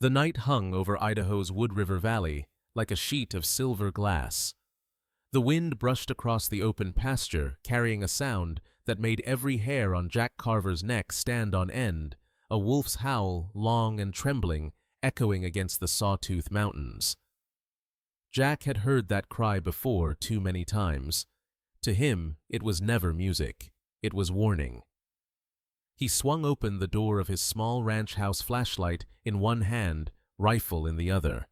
The night hung over Idaho's Wood River Valley like a sheet of silver glass. The wind brushed across the open pasture, carrying a sound that made every hair on Jack Carver's neck stand on end, a wolf's howl, long and trembling, echoing against the Sawtooth Mountains. Jack had heard that cry before too many times. To him, it was never music. It was warning. He swung open the door of his small ranch house, flashlight in one hand, rifle in the other.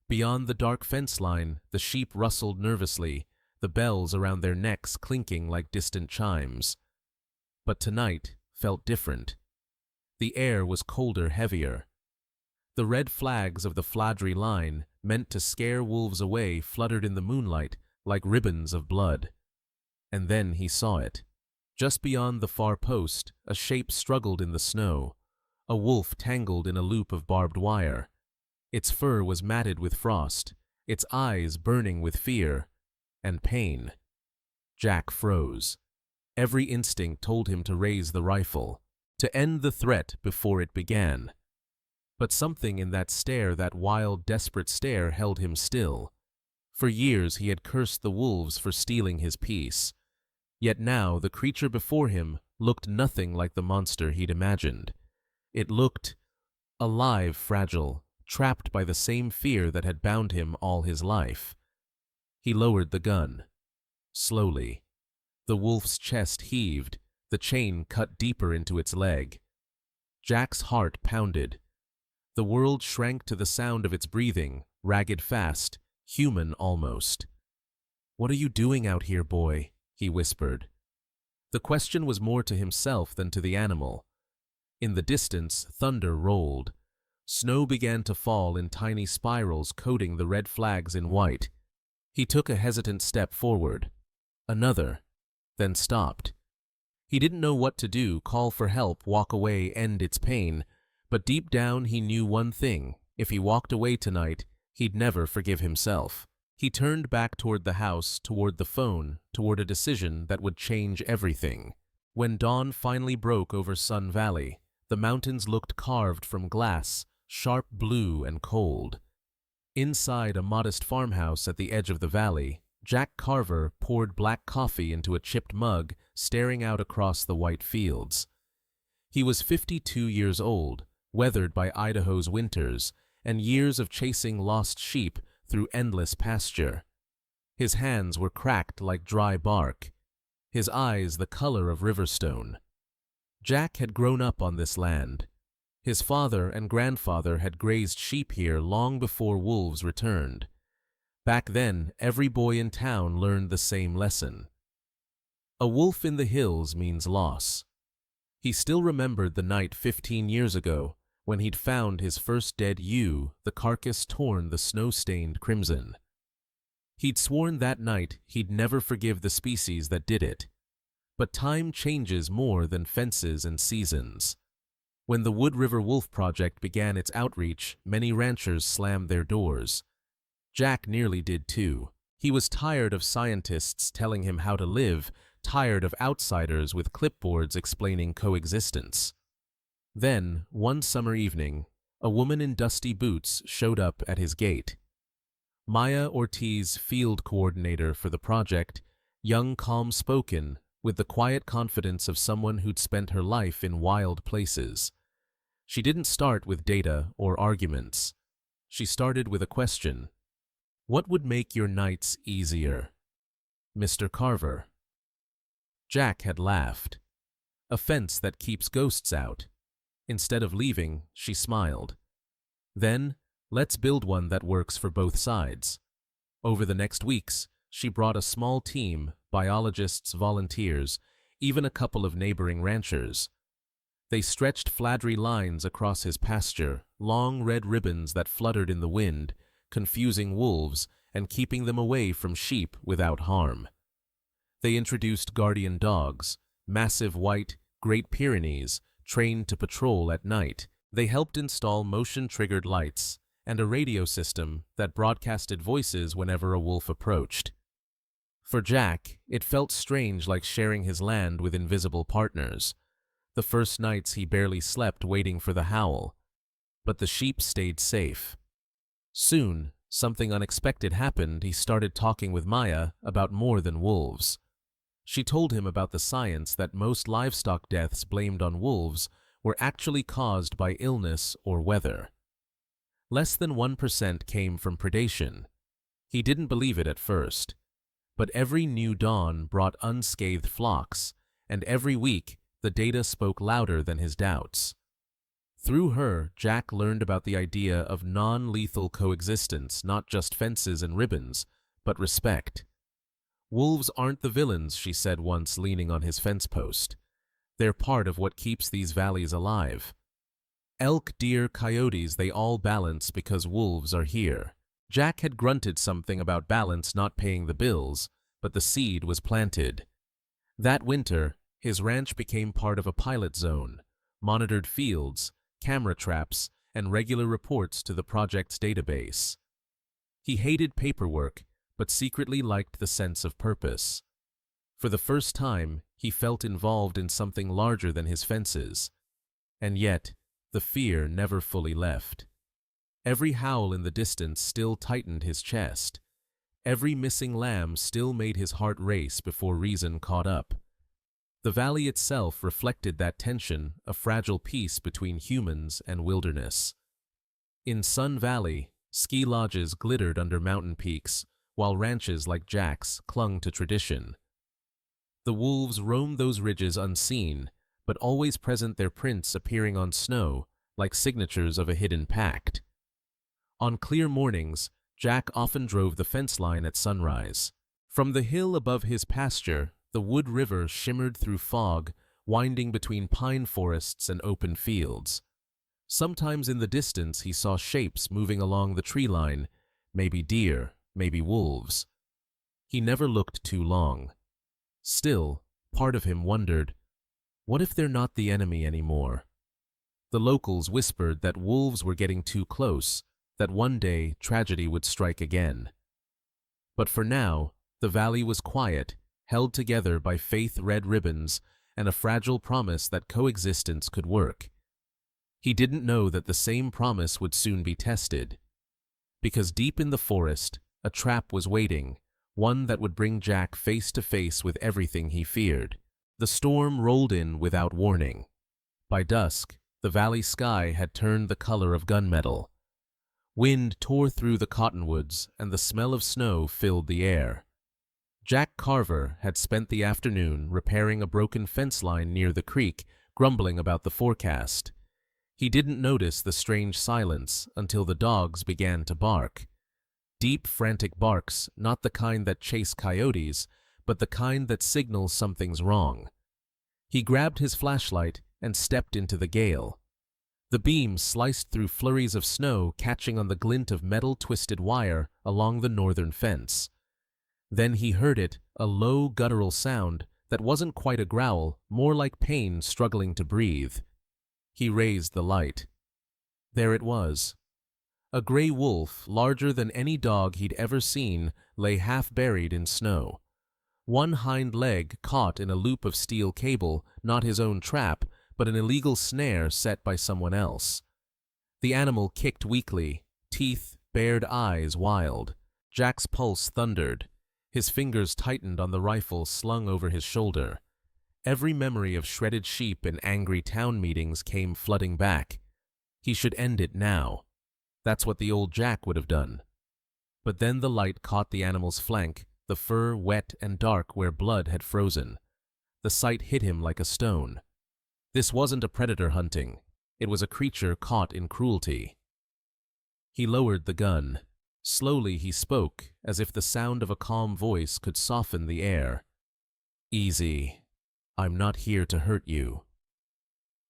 Beyond the dark fence line, the sheep rustled nervously, the bells around their necks clinking like distant chimes. But tonight felt different. The air was colder, heavier. The red flags of the fladry line, meant to scare wolves away, fluttered in the moonlight like ribbons of blood. And then he saw it. Just beyond the far post, a shape struggled in the snow, a wolf tangled in a loop of barbed wire. Its fur was matted with frost, its eyes burning with fear and pain. Jack froze. Every instinct told him to raise the rifle, to end the threat before it began. But something in that stare, that wild, desperate stare, held him still. For years he had cursed the wolves for stealing his peace. Yet now the creature before him looked nothing like the monster he'd imagined. It looked alive, fragile, trapped by the same fear that had bound him all his life. He lowered the gun. Slowly. The wolf's chest heaved, the chain cut deeper into its leg. Jack's heart pounded. The world shrank to the sound of its breathing, ragged fast, human almost. "What are you doing out here, boy?" he whispered. The question was more to himself than to the animal. In the distance, thunder rolled. Snow began to fall in tiny spirals, coating the red flags in white. He took a hesitant step forward. Another, then stopped. He didn't know what to do, call for help, walk away, end its pain. But deep down he knew one thing: if he walked away tonight, he'd never forgive himself. He turned back toward the house, toward the phone, toward a decision that would change everything. When dawn finally broke over Sun Valley, the mountains looked carved from glass, sharp blue and cold. Inside a modest farmhouse at the edge of the valley, Jack Carver poured black coffee into a chipped mug, staring out across the white fields. He was 52 years old, weathered by Idaho's winters and years of chasing lost sheep through endless pasture. His hands were cracked like dry bark, his eyes the color of riverstone. Jack had grown up on this land. His father and grandfather had grazed sheep here long before wolves returned. Back then, every boy in town learned the same lesson. A wolf in the hills means loss. He still remembered the night 15 years ago when he'd found his first dead ewe, the carcass torn the snow-stained crimson. He'd sworn that night he'd never forgive the species that did it. But time changes more than fences and seasons. When the Wood River Wolf Project began its outreach, many ranchers slammed their doors. Jack nearly did too. He was tired of scientists telling him how to live, tired of outsiders with clipboards explaining coexistence. Then, one summer evening, a woman in dusty boots showed up at his gate. Maya Ortiz, field coordinator for the project, young, calm-spoken, with the quiet confidence of someone who'd spent her life in wild places. She didn't start with data or arguments. She started with a question. "What would make your nights easier?" "Mr. Carver." Jack had laughed. "A fence that keeps ghosts out." Instead of leaving, she smiled. "Then, let's build one that works for both sides." Over the next weeks, she brought a small team, biologists, volunteers, even a couple of neighboring ranchers. They stretched fladry lines across his pasture, long red ribbons that fluttered in the wind, confusing wolves and keeping them away from sheep without harm. They introduced guardian dogs, massive white Great Pyrenees, trained to patrol at night. They helped install motion-triggered lights and a radio system that broadcasted voices whenever a wolf approached. For Jack, it felt strange, like sharing his land with invisible partners. The first nights he barely slept waiting for the howl. but the sheep stayed safe. Soon, something unexpected happened. He started talking with Maya about more than wolves. She told him about the science that most livestock deaths blamed on wolves were actually caused by illness or weather. Less than 1% came from predation. He didn't believe it at first. But every new dawn brought unscathed flocks, and every week the data spoke louder than his doubts. Through her, Jack learned about the idea of non-lethal coexistence, not just fences and ribbons, but respect. Wolves aren't the villains, she said once, leaning on his fence post. They're part of what keeps these valleys alive. Elk, deer, coyotes, they all balance because wolves are here. Jack had grunted something about balance not paying the bills, but the seed was planted. That winter, his ranch became part of a pilot zone, monitored fields, camera traps, and regular reports to the project's database. He hated paperwork, but secretly liked the sense of purpose. For the first time, he felt involved in something larger than his fences. And yet, the fear never fully left. Every howl in the distance still tightened his chest. Every missing lamb still made his heart race before reason caught up. The valley itself reflected that tension, a fragile peace between humans and wilderness. In Sun Valley, ski lodges glittered under mountain peaks, while ranches like Jack's clung to tradition. The wolves roamed those ridges unseen, but always present, their prints appearing on snow like signatures of a hidden pact. On clear mornings, Jack often drove the fence line at sunrise. From the hill above his pasture, the Wood River shimmered through fog, winding between pine forests and open fields. Sometimes in the distance he saw shapes moving along the tree line, maybe deer, maybe wolves. He never looked too long. Still, part of him wondered, what if they're not the enemy anymore? The locals whispered that wolves were getting too close, that one day tragedy would strike again. But for now, the valley was quiet, held together by faith-red ribbons and a fragile promise that coexistence could work. He didn't know that the same promise would soon be tested. Because deep in the forest, a trap was waiting, one that would bring Jack face to face with everything he feared. The storm rolled in without warning. By dusk, the valley sky had turned the color of gunmetal. Wind tore through the cottonwoods, and the smell of snow filled the air. Jack Carver had spent the afternoon repairing a broken fence line near the creek, grumbling about the forecast. He didn't notice the strange silence until the dogs began to bark. Deep, frantic barks, not the kind that chase coyotes, but the kind that signals something's wrong. He grabbed his flashlight and stepped into the gale. The beam sliced through flurries of snow, catching on the glint of metal-twisted wire along the northern fence. Then he heard it, a low, guttural sound that wasn't quite a growl, more like pain struggling to breathe. He raised the light. There it was. A gray wolf, larger than any dog he'd ever seen, lay half buried in snow. One hind leg caught in a loop of steel cable, not his own trap, but an illegal snare set by someone else. The animal kicked weakly, teeth, bared eyes wild. Jack's pulse thundered. His fingers tightened on the rifle slung over his shoulder. Every memory of shredded sheep and angry town meetings came flooding back. He should end it now. That's what the old Jack would have done. But then the light caught the animal's flank, the fur wet and dark where blood had frozen. The sight hit him like a stone. This wasn't a predator hunting. It was a creature caught in cruelty. He lowered the gun. Slowly he spoke, as if the sound of a calm voice could soften the air. "Easy. I'm not here to hurt you."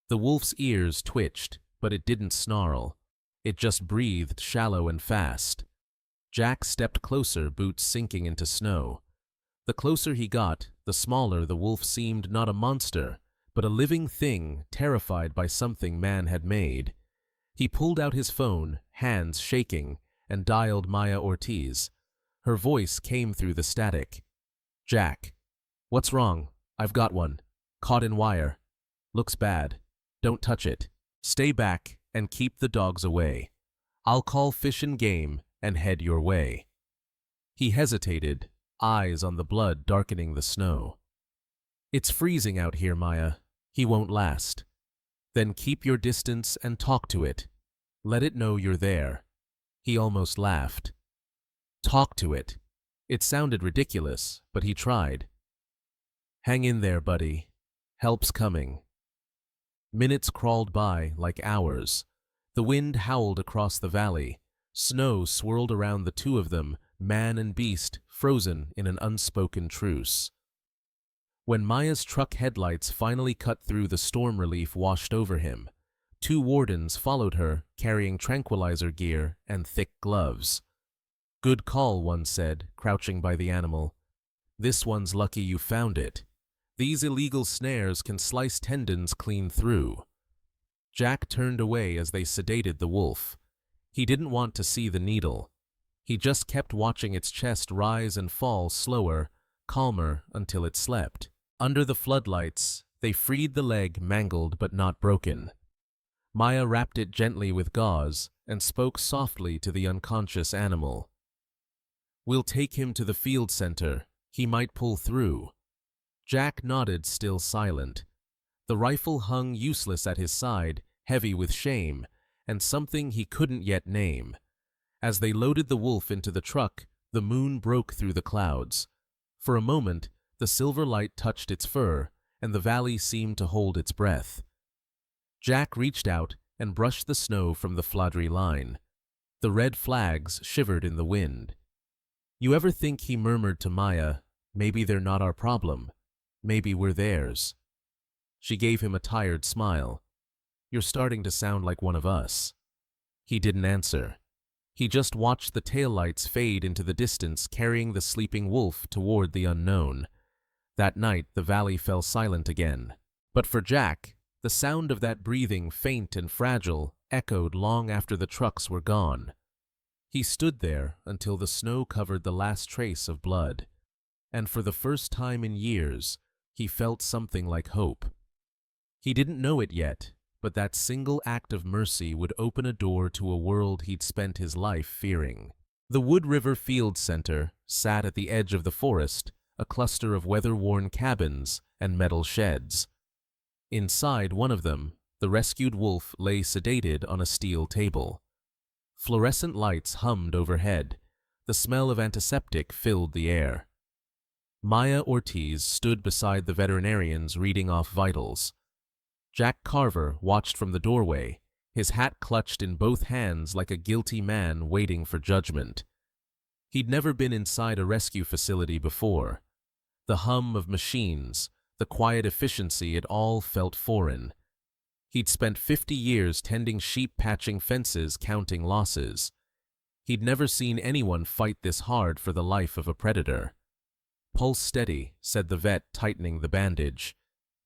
The wolf's ears twitched, but it didn't snarl. It just breathed shallow and fast. Jack stepped closer, boots sinking into snow. The closer he got, the smaller the wolf seemed, not a monster, but a living thing terrified by something man had made. He pulled out his phone, hands shaking, and dialed Maya Ortiz. Her voice came through the static. "Jack. What's wrong? I've got one. Caught in wire. Looks bad. Don't touch it. Stay back and keep the dogs away. I'll call Fish and Game and head your way." He hesitated, eyes on the blood darkening the snow. "It's freezing out here, Maya. He won't last." "Then keep your distance and talk to it. Let it know you're there." He almost laughed. Talk to it. It sounded ridiculous, but he tried. "Hang in there, buddy. Help's coming." Minutes crawled by like hours. The wind howled across the valley. Snow swirled around the two of them, man and beast, frozen in an unspoken truce. When Maya's truck headlights finally cut through the storm relief washed over him, two wardens followed her, carrying tranquilizer gear and thick gloves. "Good call," one said, crouching by the animal. "This one's lucky you found it. These illegal snares can slice tendons clean through." Jack turned away as they sedated the wolf. He didn't want to see the needle. He just kept watching its chest rise and fall slower, calmer, until it slept. Under the floodlights, they freed the leg, mangled but not broken. Maya wrapped it gently with gauze and spoke softly to the unconscious animal. "We'll take him to the field center. He might pull through." Jack nodded, still silent. The rifle hung useless at his side, heavy with shame, and something he couldn't yet name. As they loaded the wolf into the truck, the moon broke through the clouds. For a moment, the silver light touched its fur, and the valley seemed to hold its breath. Jack reached out and brushed the snow from the fladry line. The red flags shivered in the wind. "You ever think," he murmured to Maya, "maybe they're not our problem. Maybe we're theirs?" She gave him a tired smile. "You're starting to sound like one of us." He didn't answer. He just watched the taillights fade into the distance, carrying the sleeping wolf toward the unknown. That night, the valley fell silent again. But for Jack, the sound of that breathing, faint and fragile, echoed long after the trucks were gone. He stood there until the snow covered the last trace of blood. And for the first time in years, he felt something like hope. He didn't know it yet, but that single act of mercy would open a door to a world he'd spent his life fearing. The Wood River Field Center sat at the edge of the forest, a cluster of weather-worn cabins and metal sheds. Inside one of them, the rescued wolf lay sedated on a steel table. Fluorescent lights hummed overhead. The smell of antiseptic filled the air. Maya Ortiz stood beside the veterinarians reading off vitals. Jack Carver watched from the doorway, his hat clutched in both hands like a guilty man waiting for judgment. He'd never been inside a rescue facility before. The hum of machines, the quiet efficiency, it all felt foreign. He'd spent 50 years tending sheep, patching fences, counting losses. He'd never seen anyone fight this hard for the life of a predator. "Pulse steady," said the vet, tightening the bandage.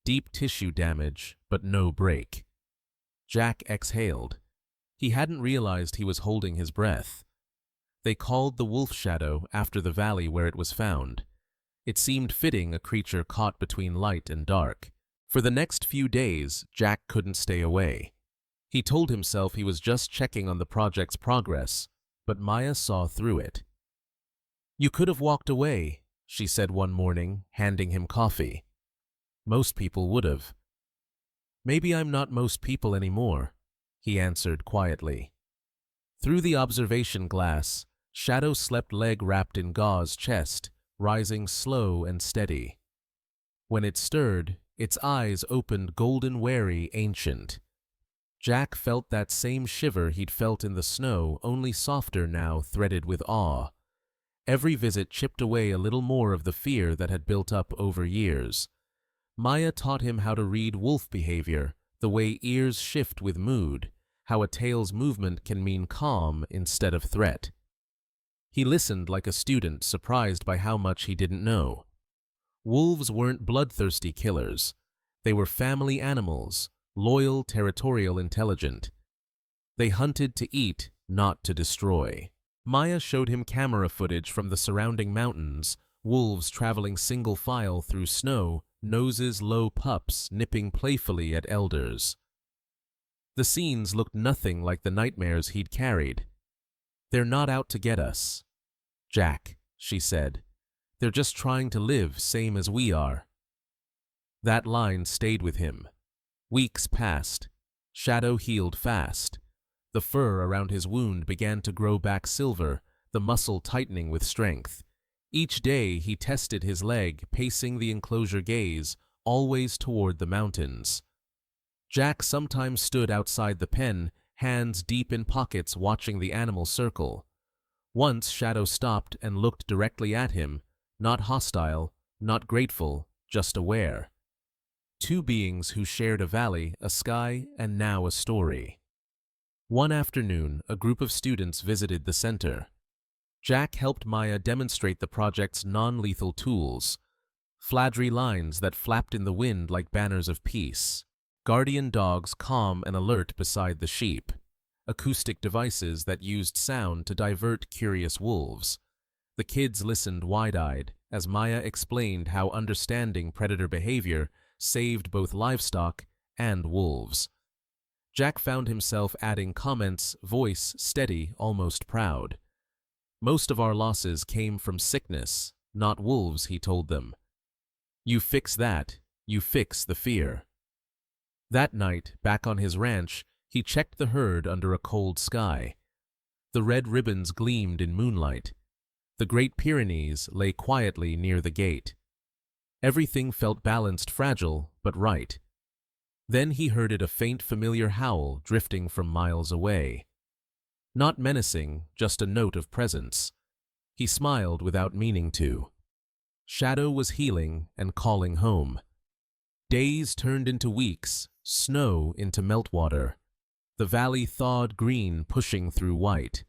"Deep tissue damage, but no break." Jack exhaled. He hadn't realized he was holding his breath. They called the wolf shadow after the valley where it was found. It seemed fitting, a creature caught between light and dark. For the next few days, Jack couldn't stay away. He told himself he was just checking on the project's progress, but Maya saw through it. "You could have walked away," she said one morning, handing him coffee. "Most people would have." "Maybe I'm not most people anymore," he answered quietly. Through the observation glass, Shadow slept, leg wrapped in gauze, chest rising slow and steady. When it stirred, its eyes opened, golden, wary, ancient. Jack felt that same shiver he'd felt in the snow, only softer now, threaded with awe. Every visit chipped away a little more of the fear that had built up over years. Maya taught him how to read wolf behavior, the way ears shift with mood, how a tail's movement can mean calm instead of threat. He listened like a student, surprised by how much he didn't know. Wolves weren't bloodthirsty killers. They were family animals, loyal, territorial, intelligent. They hunted to eat, not to destroy. Maya showed him camera footage from the surrounding mountains, wolves traveling single file through snow, noses low, pups nipping playfully at elders. The scenes looked nothing like the nightmares he'd carried. "They're not out to get us, Jack," she said. "They're just trying to live same as we are." That line stayed with him. Weeks passed. Shadow healed fast. The fur around his wound began to grow back silver, the muscle tightening with strength. Each day he tested his leg, pacing the enclosure gaze, always toward the mountains. Jack sometimes stood outside the pen, hands deep in pockets watching the animal circle. Once Shadow stopped and looked directly at him, not hostile, not grateful, just aware. Two beings who shared a valley, a sky, and now a story. One afternoon, a group of students visited the center. Jack helped Maya demonstrate the project's non-lethal tools: fladry lines that flapped in the wind like banners of peace, guardian dogs calm and alert beside the sheep, acoustic devices that used sound to divert curious wolves. The kids listened wide-eyed as Maya explained how understanding predator behavior saved both livestock and wolves. Jack found himself adding comments, voice steady, almost proud. "Most of our losses came from sickness, not wolves," he told them. "You fix that, you fix the fear." That night, back on his ranch, he checked the herd under a cold sky. The red ribbons gleamed in moonlight. The Great Pyrenees lay quietly near the gate. Everything felt balanced, fragile, but right. Then he heard a faint, familiar howl drifting from miles away. Not menacing, just a note of presence. He smiled without meaning to. Shadow was healing and calling home. Days turned into weeks, snow into meltwater. The valley thawed green, pushing through white.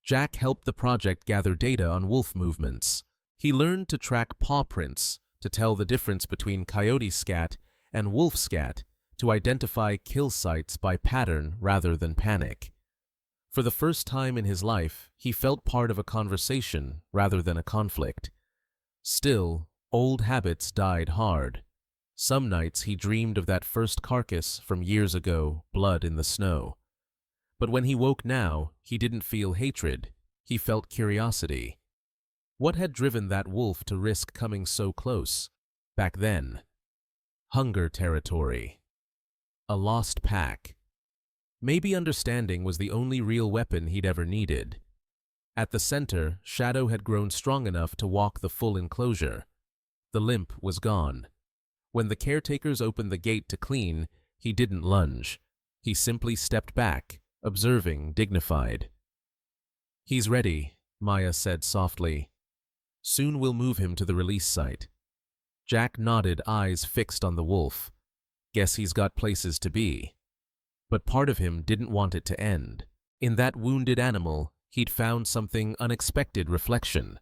Jack helped the project gather data on wolf movements. He learned to track paw prints, to tell the difference between coyote scat and wolf scat, to identify kill sites by pattern rather than panic. For the first time in his life, he felt part of a conversation rather than a conflict. Still, old habits died hard. Some nights he dreamed of that first carcass from years ago, blood in the snow. But when he woke now, he didn't feel hatred, he felt curiosity. What had driven that wolf to risk coming so close? Back then. Hunger territory. A lost pack. Maybe understanding was the only real weapon he'd ever needed. At the center, Shadow had grown strong enough to walk the full enclosure. The limp was gone. When the caretakers opened the gate to clean, he didn't lunge. He simply stepped back, observing, dignified. "He's ready," Maya said softly. "Soon we'll move him to the release site." Jack nodded, eyes fixed on the wolf. Guess he's got places to be. But part of him didn't want it to end. In that wounded animal, he'd found something unexpected: reflection.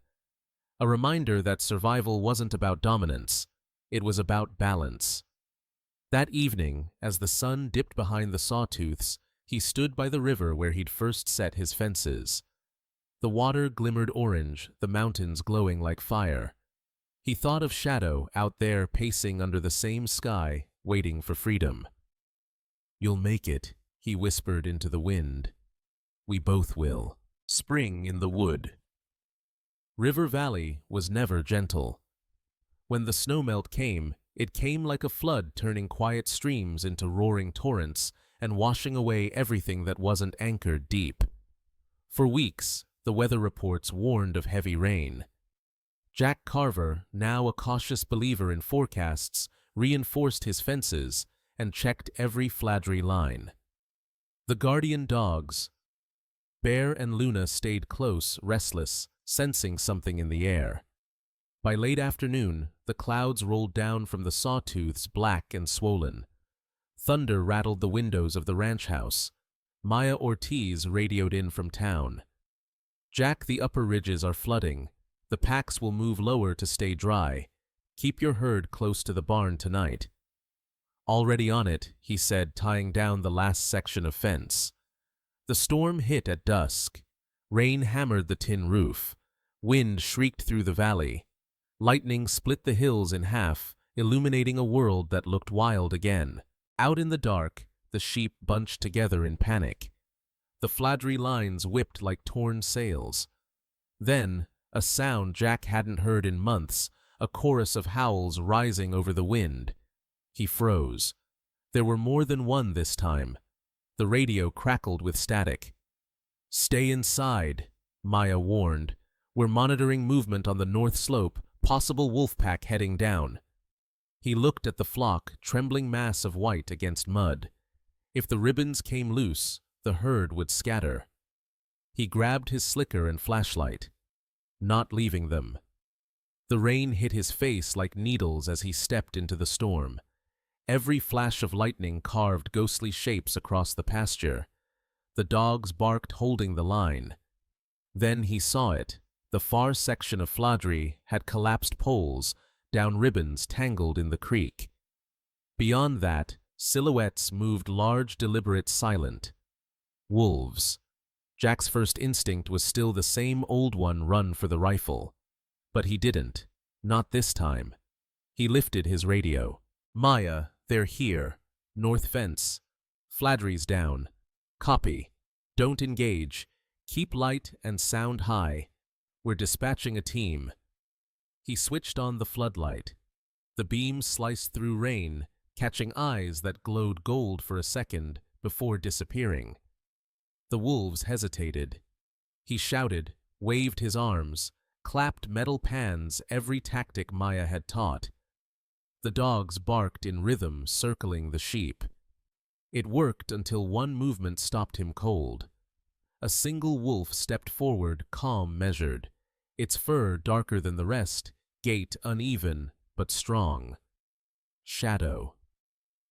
A reminder that survival wasn't about dominance. It was about balance. That evening, as the sun dipped behind the sawtooths, he stood by the river where he'd first set his fences. The water glimmered orange, the mountains glowing like fire. He thought of Shadow out there pacing under the same sky, waiting for freedom. "You'll make it," he whispered into the wind. "We both will." Spring in the wood. River Valley was never gentle. When the snowmelt came, it came like a flood, turning quiet streams into roaring torrents and washing away everything that wasn't anchored deep. For weeks, the weather reports warned of heavy rain. Jack Carver, now a cautious believer in forecasts, reinforced his fences and checked every fladry line. The guardian dogs, Bear and Luna, stayed close, restless, sensing something in the air. By late afternoon, the clouds rolled down from the sawtooths, black and swollen. Thunder rattled the windows of the ranch house. Maya Ortiz radioed in from town. "Jack, the upper ridges are flooding. The packs will move lower to stay dry. Keep your herd close to the barn tonight." "Already on it," he said, tying down the last section of fence. The storm hit at dusk. Rain hammered the tin roof. Wind shrieked through the valley. Lightning split the hills in half, illuminating a world that looked wild again. Out in the dark, the sheep bunched together in panic. The fladry lines whipped like torn sails. Then, a sound Jack hadn't heard in months, a chorus of howls rising over the wind. He froze. There were more than one this time. The radio crackled with static. "Stay inside," Maya warned. "We're monitoring movement on the north slope, possible wolf pack heading down." He looked at the flock, trembling mass of white against mud. If the ribbons came loose, the herd would scatter. He grabbed his slicker and flashlight. Not leaving them. The rain hit his face like needles as he stepped into the storm. Every flash of lightning carved ghostly shapes across the pasture. The dogs barked, holding the line. Then he saw it. The far section of fladry had collapsed poles, down ribbons tangled in the creek. Beyond that, silhouettes moved, large, deliberate, silent. Wolves. Jack's first instinct was still the same old one: run for the rifle. But he didn't. Not this time. He lifted his radio. "Maya, they're here. North fence. Fladry's down. Copy. Don't engage. Keep light and sound high. We're dispatching a team." He switched on the floodlight. The beam sliced through rain, catching eyes that glowed gold for a second before disappearing. The wolves hesitated. He shouted, waved his arms, clapped metal pans, every tactic Maya had taught. The dogs barked in rhythm, circling the sheep. It worked until one movement stopped him cold. A single wolf stepped forward, calm, measured. Its fur darker than the rest, gait uneven but strong. Shadow.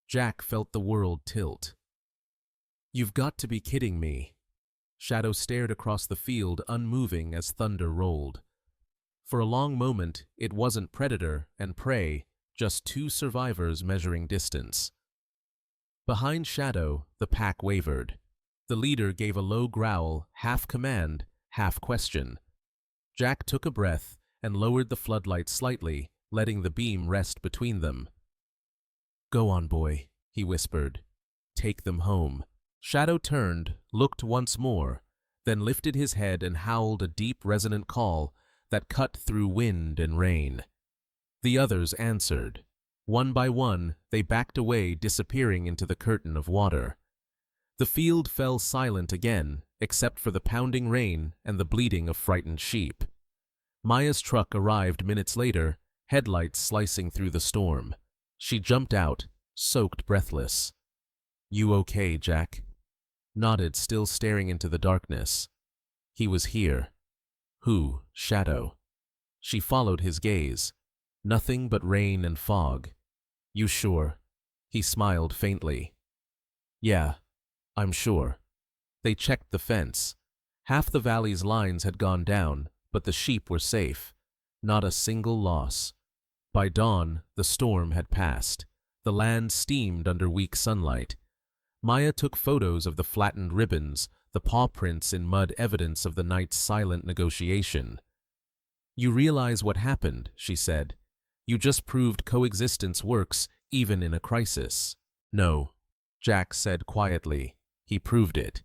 Jack felt the world tilt. "You've got to be kidding me." Shadow stared across the field, unmoving as thunder rolled. For a long moment, it wasn't predator and prey, just two survivors measuring distance. Behind Shadow, the pack wavered. The leader gave a low growl, half command, half question. Jack took a breath and lowered the floodlight slightly, letting the beam rest between them. "Go on, boy," he whispered. "Take them home." Shadow turned, looked once more, then lifted his head and howled a deep, resonant call that cut through wind and rain. The others answered. One by one, they backed away, disappearing into the curtain of water. The field fell silent again, except for the pounding rain and the bleating of frightened sheep. Maya's truck arrived minutes later, headlights slicing through the storm. She jumped out, soaked, breathless. "You okay, Jack?" Nodded, still staring into the darkness. He was here. Who? Shadow. She followed his gaze. Nothing but rain and fog. "You sure?" He smiled faintly. "Yeah, I'm sure." They checked the fence. Half the valley's lines had gone down, but the sheep were safe. Not a single loss. By dawn, the storm had passed. The land steamed under weak sunlight. Maya took photos of the flattened ribbons, the paw prints in mud, evidence of the night's silent negotiation. "You realize what happened," she said. "You just proved coexistence works even in a crisis." "No," Jack said quietly. "He proved it."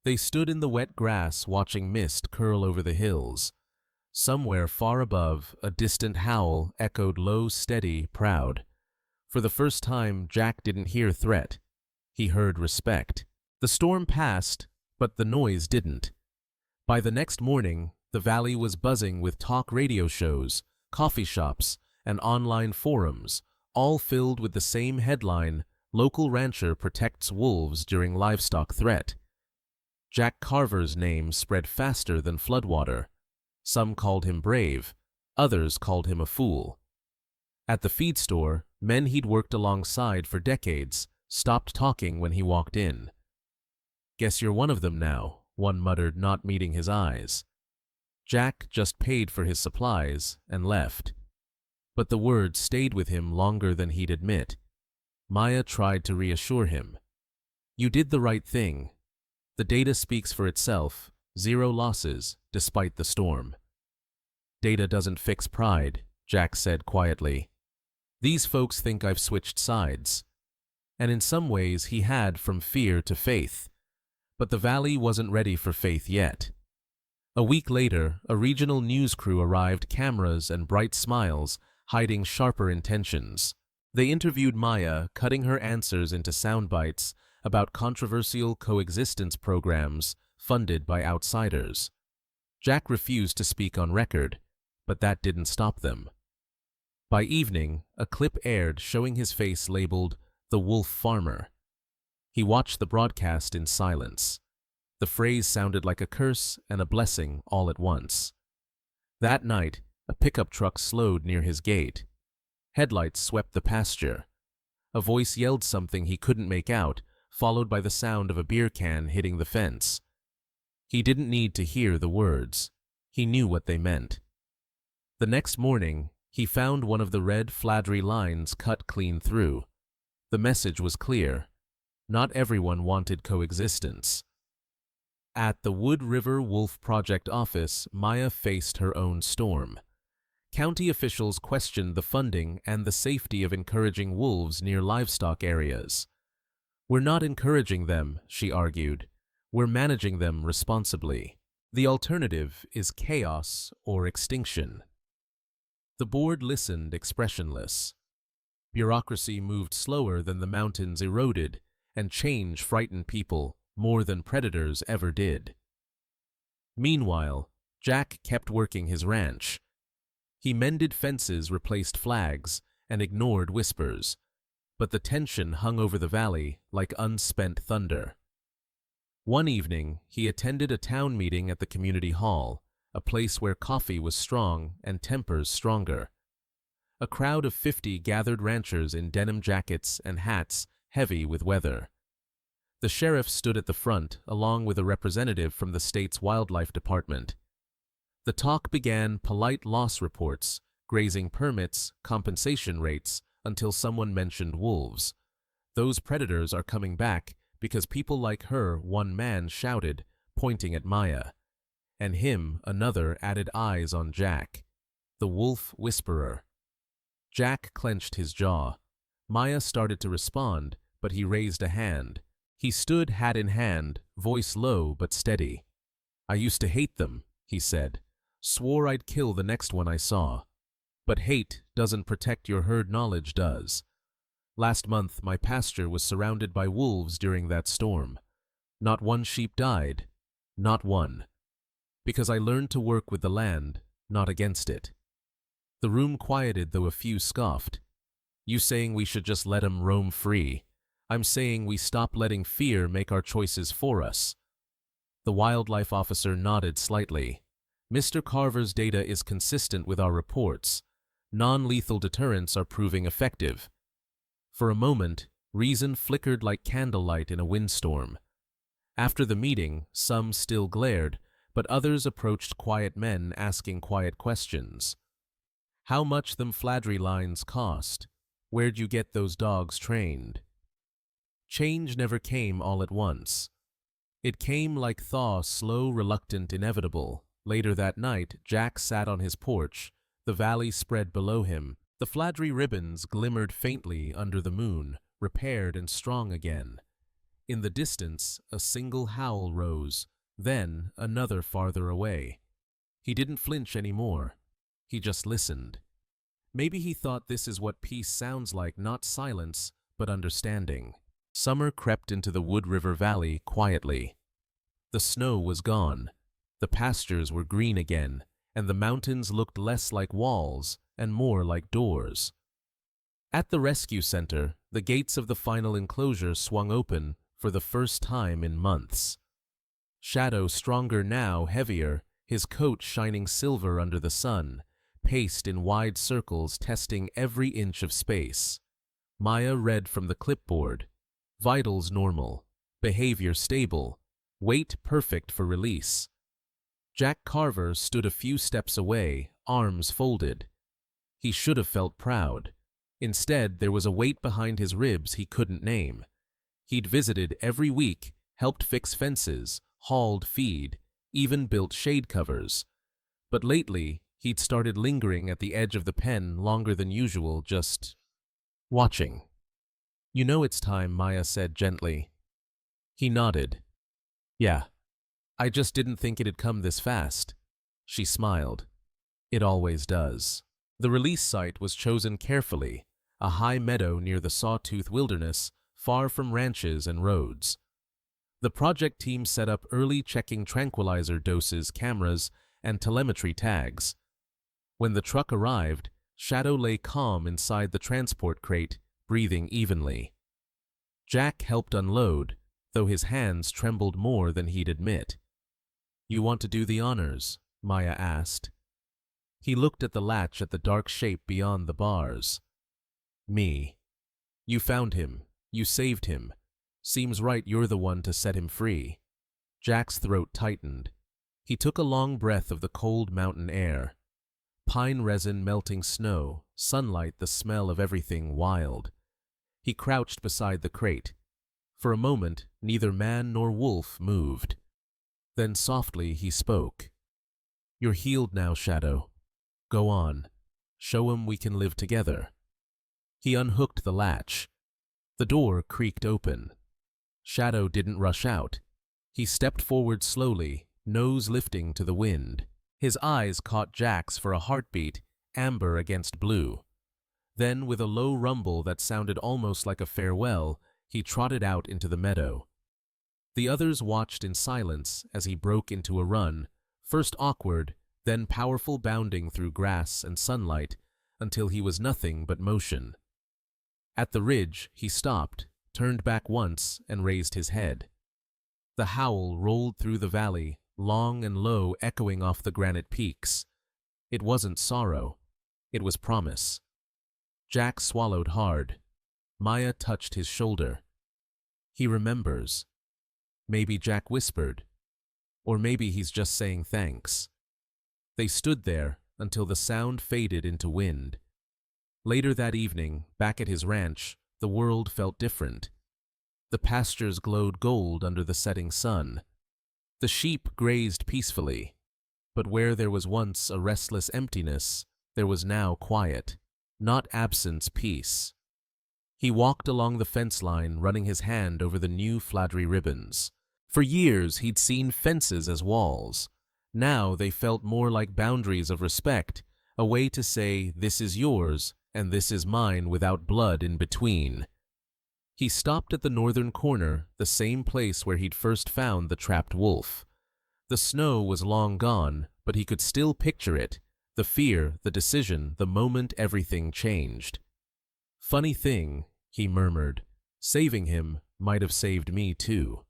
They stood in the wet grass, watching mist curl over the hills. Somewhere far above, a distant howl echoed low, steady, proud. For the first time, Jack didn't hear threat. He heard respect. The storm passed, but the noise didn't. By the next morning, the valley was buzzing with talk radio shows, coffee shops, and online forums, all filled with the same headline: "Local rancher protects wolves during livestock threat." Jack Carver's name spread faster than floodwater. Some called him brave, others called him a fool. At the feed store, men he'd worked alongside for decades stopped talking when he walked in. "Guess you're one of them now," one muttered, not meeting his eyes. Jack just paid for his supplies and left. But the words stayed with him longer than he'd admit. Maya tried to reassure him. "You did the right thing. The data speaks for itself. 0 losses, despite the storm." "Data doesn't fix pride," Jack said quietly. "These folks think I've switched sides." and in some ways he had from fear to faith. But the valley wasn't ready for faith yet. A week later, a regional news crew arrived, cameras and bright smiles, hiding sharper intentions. They interviewed Maya, cutting her answers into sound bites about controversial coexistence programs funded by outsiders. Jack refused to speak on record, but that didn't stop them. By evening, a clip aired showing his face labeled "The Wolf Farmer." He watched the broadcast in silence. The phrase sounded like a curse and a blessing all at once. That night, a pickup truck slowed near his gate. Headlights swept the pasture. A voice yelled something he couldn't make out, followed by the sound of a beer can hitting the fence. He didn't need to hear the words. He knew what they meant. The next morning, he found one of the red fladry lines cut clean through. The message was clear. Not everyone wanted coexistence. At the Wood River Wolf Project office, Maya faced her own storm. County officials questioned the funding and the safety of encouraging wolves near livestock areas. "We're not encouraging them," she argued. "We're managing them responsibly. The alternative is chaos or extinction." The board listened expressionless. Bureaucracy moved slower than the mountains eroded, and change frightened people more than predators ever did. Meanwhile, Jack kept working his ranch. He mended fences, replaced flags, and ignored whispers, but the tension hung over the valley like unspent thunder. One evening, he attended a town meeting at the community hall, a place where coffee was strong and tempers stronger. A crowd of 50 gathered ranchers in denim jackets and hats heavy with weather. The sheriff stood at the front, along with a representative from the state's wildlife department. The talk began polite loss reports, grazing permits, compensation rates, until someone mentioned wolves. "Those predators are coming back because people like her," one man shouted, pointing at Maya. And him, another, added eyes on Jack. The wolf whisperer. Jack clenched his jaw. Maya started to respond, but he raised a hand. He stood hat in hand, voice low but steady. "I used to hate them," he said. "Swore I'd kill the next one I saw. But hate doesn't protect your herd, knowledge does. Last month my pasture was surrounded by wolves during that storm. Not one sheep died. Not one. Because I learned to work with the land, not against it." The room quieted, though a few scoffed. "You saying we should just let 'em roam free? I'm saying we stop letting fear make our choices for us." The wildlife officer nodded slightly. "Mr. Carver's data is consistent with our reports. Non-lethal deterrents are proving effective." For a moment, reason flickered like candlelight in a windstorm. After the meeting, some still glared, but others approached quiet men asking quiet questions. "How much them fladry lines cost? Where'd you get those dogs trained?" Change never came all at once. It came like thaw, slow, reluctant, inevitable. Later that night, Jack sat on his porch. The valley spread below him. The fladry ribbons glimmered faintly under the moon, repaired and strong again. In the distance, a single howl rose, then another farther away. He didn't flinch anymore. He just listened. Maybe he thought this is what peace sounds like, not silence, but understanding. Summer crept into the Wood River Valley quietly. The snow was gone. The pastures were green again, and the mountains looked less like walls and more like doors. At the rescue center, the gates of the final enclosure swung open for the first time in months. Shadow, stronger now, heavier, his coat shining silver under the sun, paced in wide circles, testing every inch of space. Maya read from the clipboard. Vitals normal, behavior stable, weight perfect for release. Jack Carver stood a few steps away, arms folded. He should have felt proud. Instead, there was a weight behind his ribs he couldn't name. He'd visited every week, helped fix fences, hauled feed, even built shade covers. But lately, he'd started lingering at the edge of the pen longer than usual, just watching. You know it's time, Maya said gently. He nodded. Yeah, I just didn't think it'd come this fast. She smiled. It always does. The release site was chosen carefully, a high meadow near the Sawtooth Wilderness, far from ranches and roads. The project team set up early checking tranquilizer doses, cameras, and telemetry tags. When the truck arrived, Shadow lay calm inside the transport crate, breathing evenly. Jack helped unload, though his hands trembled more than he'd admit. You want to do the honors? Maya asked. He looked at the latch at the dark shape beyond the bars. Me. You found him. You saved him. Seems right you're the one to set him free. Jack's throat tightened. He took a long breath of the cold mountain air. Pine resin melting snow, sunlight, the smell of everything wild. He crouched beside the crate. For a moment, neither man nor wolf moved. Then softly he spoke. You're healed now, Shadow. Go on. Show 'em we can live together. He unhooked the latch. The door creaked open. Shadow didn't rush out. He stepped forward slowly, nose lifting to the wind. His eyes caught Jack's for a heartbeat, amber against blue. Then, with a low rumble that sounded almost like a farewell, he trotted out into the meadow. The others watched in silence as he broke into a run, first awkward, then powerful, bounding through grass and sunlight until he was nothing but motion. At the ridge, he stopped, turned back once, and raised his head. The howl rolled through the valley, long and low, echoing off the granite peaks. It wasn't sorrow. It was promise. Jack swallowed hard. Maya touched his shoulder. He remembers. Maybe Jack whispered. Or maybe he's just saying thanks. They stood there until the sound faded into wind. Later that evening, back at his ranch, the world felt different. The pastures glowed gold under the setting sun. The sheep grazed peacefully, but where there was once a restless emptiness, there was now quiet, not absence, peace. He walked along the fence line, running his hand over the new fladry ribbons. For years he'd seen fences as walls. Now they felt more like boundaries of respect, a way to say, this is yours and this is mine, without blood in between. He stopped at the northern corner, the same place where he'd first found the trapped wolf. The snow was long gone, but he could still picture it, the fear, the decision, the moment everything changed. Funny thing, he murmured, saving him might have saved me too.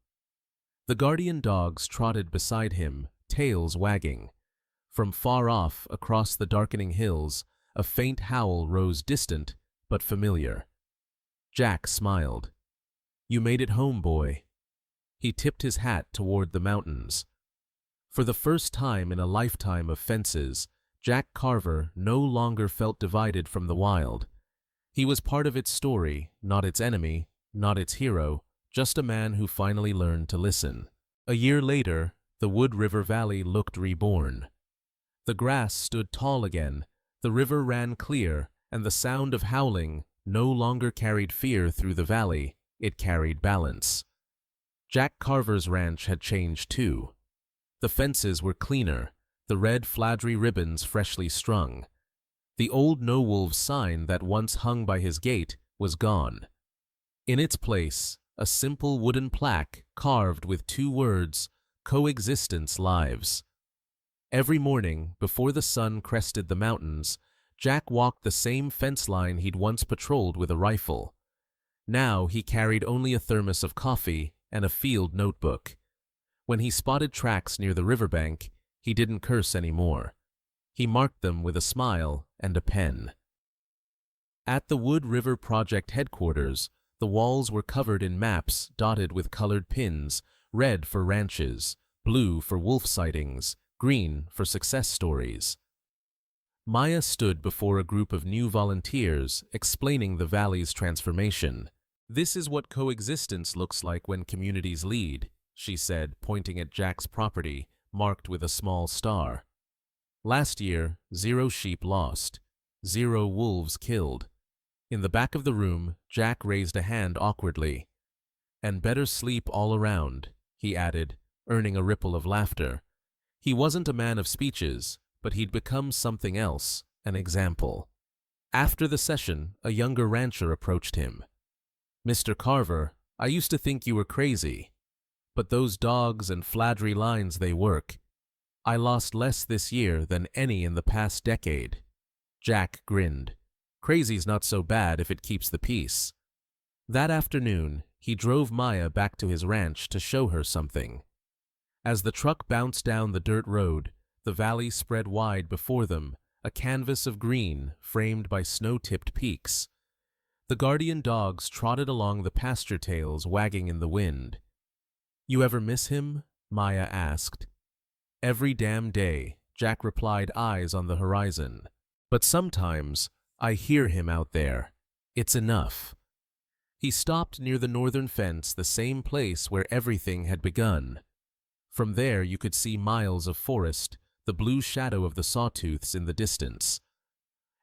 The guardian dogs trotted beside him, tails wagging. From far off, across the darkening hills, a faint howl rose, distant but familiar. Jack smiled. You made it home, boy. He tipped his hat toward the mountains. For the first time in a lifetime of fences, Jack Carver no longer felt divided from the wild. He was part of its story, not its enemy, not its hero, just a man who finally learned to listen. A year later, the Wood River Valley looked reborn. The grass stood tall again, the river ran clear, and the sound of howling no longer carried fear through the valley, it carried balance. Jack Carver's ranch had changed too. The fences were cleaner, the red fladry ribbons freshly strung. The old No Wolves sign that once hung by his gate was gone. In its place, a simple wooden plaque carved with 2 words, Coexistence Lives. Every morning, before the sun crested the mountains, Jack walked the same fence line he'd once patrolled with a rifle. Now he carried only a thermos of coffee and a field notebook. When he spotted tracks near the riverbank, he didn't curse anymore. He marked them with a smile and a pen. At the Wood River Project headquarters, the walls were covered in maps dotted with colored pins, red for ranches, blue for wolf sightings, green for success stories. Maya stood before a group of new volunteers explaining the valley's transformation. This is what coexistence looks like when communities lead, she said, pointing at Jack's property, marked with a small star. Last year, 0 sheep lost, 0 wolves killed. In the back of the room, Jack raised a hand awkwardly. "And better sleep all around," he added, earning a ripple of laughter. He wasn't a man of speeches, but he'd become something else, an example. After the session, a younger rancher approached him. "Mr. Carver, I used to think you were crazy. But those dogs and fladry lines they work. I lost less this year than any in the past decade." Jack grinned. Crazy's not so bad if it keeps the peace. That afternoon, he drove Maya back to his ranch to show her something. As the truck bounced down the dirt road, the valley spread wide before them, a canvas of green framed by snow-tipped peaks. The guardian dogs trotted along the pasture tails wagging in the wind. "You ever miss him?" Maya asked. "Every damn day," Jack replied, eyes on the horizon. "But sometimes I hear him out there. It's enough." He stopped near the northern fence, the same place where everything had begun. From there you could see miles of forest, the blue shadow of the sawtooths in the distance.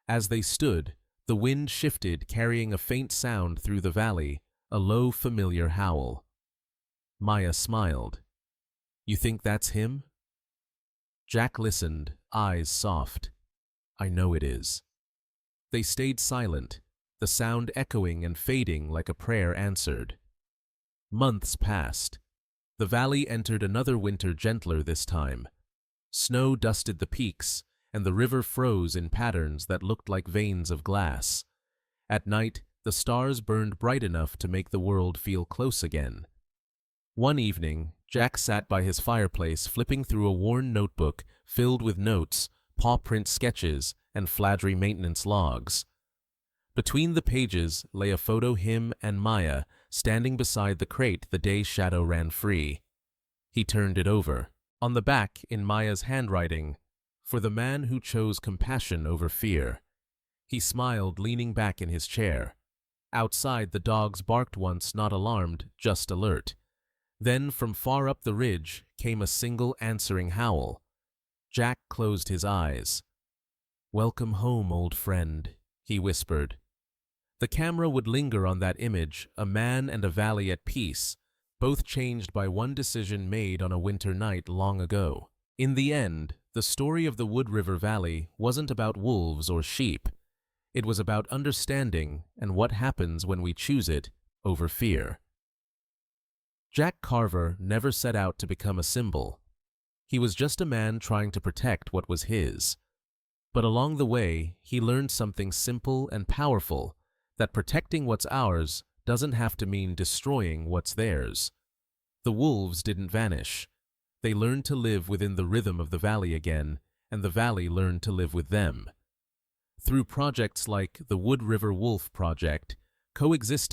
As they stood, the wind shifted, carrying a faint sound through the valley, a low, familiar howl. Maya smiled. "You think that's him?" Jack listened, eyes soft. "I know it is." They stayed silent, the sound echoing and fading like a prayer answered. Months passed. The valley entered another winter, gentler this time. Snow dusted the peaks, and the river froze in patterns that looked like veins of glass. At night, the stars burned bright enough to make the world feel close again. One evening, Jack sat by his fireplace flipping through a worn notebook filled with notes, paw-print sketches, and fladry maintenance logs. Between the pages lay a photo him and Maya standing beside the crate the day Shadow ran free. He turned it over. On the back, in Maya's handwriting, "For the man who chose compassion over fear." He smiled, leaning back in his chair. Outside, the dogs barked once, not alarmed, just alert. Then, from far up the ridge, came a single answering howl. Jack closed his eyes. "Welcome home, old friend," he whispered. The camera would linger on that image, a man and a valley at peace, both changed by one decision made on a winter night long ago. In the end, the story of the Wood River Valley wasn't about wolves or sheep. It was about understanding and what happens when we choose it over fear. Jack Carver never set out to become a symbol. He was just a man trying to protect what was his. But along the way, he learned something simple and powerful, that protecting what's ours doesn't have to mean destroying what's theirs. The wolves didn't vanish. They learned to live within the rhythm of the valley again, and the valley learned to live with them. Through projects like the Wood River Wolf Project, Coexistence